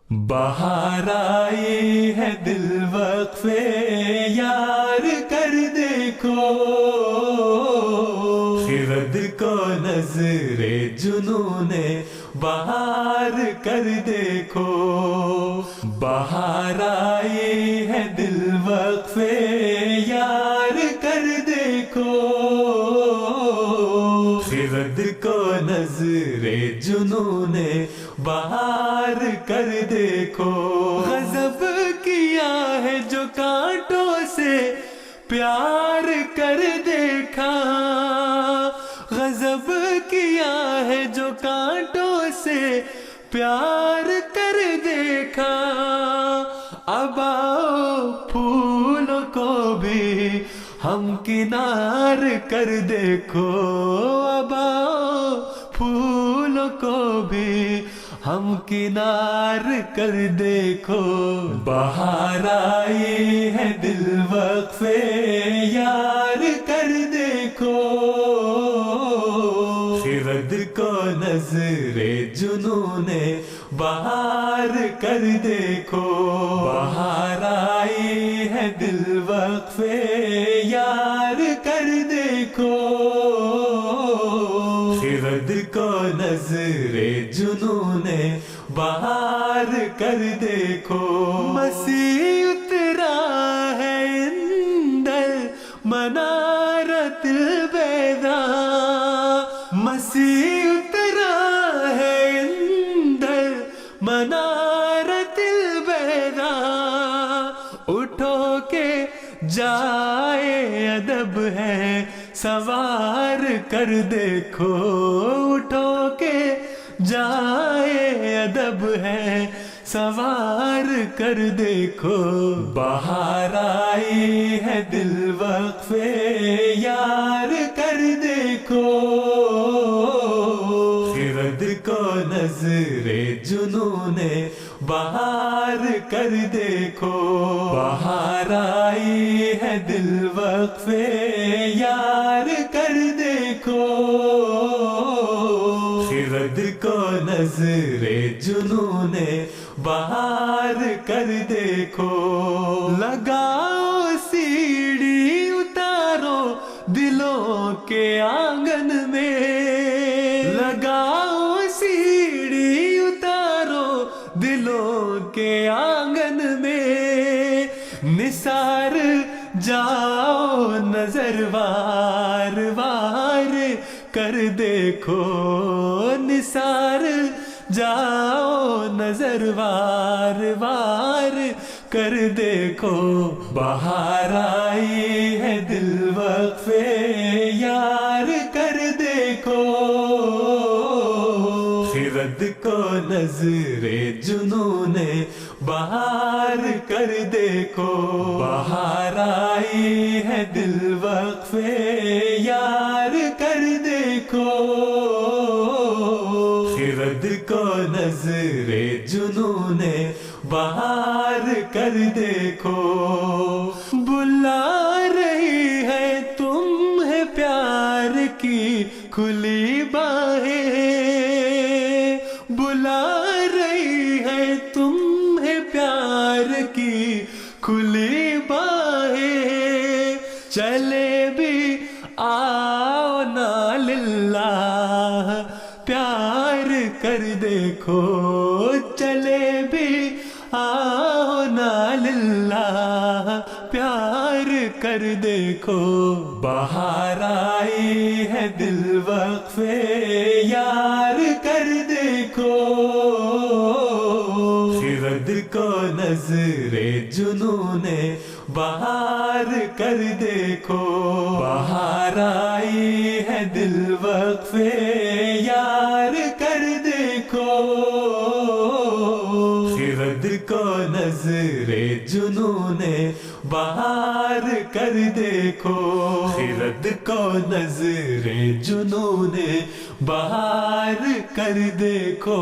بہار آئی ہے دل وقفے یار کر دیکھو، خرد کو نظر جنون بہار کر دیکھو۔ بہار آئی ہے دل وقفے یار کر دیکھو، خرد کو نظر جنون بہار کر دیکھو۔ غضب کیا ہے جو کانٹوں سے پیار کر دیکھا، غضب کیا ہے جو کانٹوں سے پیار کر دیکھا۔ اب آؤ پھولوں کو بھی ہم کنار کر دیکھو، اب آؤ پھولوں کو بھی ہم کنار کر دیکھو۔ بہار آئی ہے دل وقفے یار کر دیکھو، خرد کو نظر جنون بہار کر دیکھو۔ بہار آئی ہے دل وقفے یار کر دیکھو، خرد کو نظر جنون بہار کر دیکھو۔ مسیح اترا ہے اندر منارت البیضاء، مسیح اترا ہے اندر منارت البیضاء، اٹھو کہ جائے ادب ہے سوار کر دیکھو، اٹھو کہ جائے ادب ہے سوار کر دیکھو۔ بہار آئی ہے دل وقفے یار کر دیکھو، خرد کو نظر جنون بہار کر دیکھو۔ بہار آئی ہے دل وقفے یار کر دیکھو، خرد کو نظر جنون بہار کر دیکھو۔ لگاؤ سیڑھی اتارو دلوں کے آنگن میں، لگاؤ سیڑھی اتارو دلوں کے آنگن میں، نثار جاؤ نظر وار وار کر دیکھو، نثار جاؤ نظر وار وار کر دیکھو۔ بہار آئی ہے دل وقفے یار کر دیکھو، خرد کو نظر جنون بہار کر دیکھو۔ بہار آئی ہے دل وقفے یار کر دیکھو، خرد کو نظر جنون بہار کر دیکھو۔ بلا رہی ہے تمہیں پیار کی کھلی باہیں، بلا رہی ہے تمہیں پیار کی کھلی باہیں، چلے بھی آؤ نا للہ پیار کر دیکھو، چلے بھی آؤ نا للہ پیار کر دیکھو۔ بہار آئی ہے دل وقفے یار کر دیکھو، خرد کو نظر جنون بہار کر دیکھو۔ بہار آئی ہے دل وقفے یار کر دیکھو، خرد کو نظر جنون بہار کر دیکھو، خرد کو نظر جنون بہار کر دیکھو۔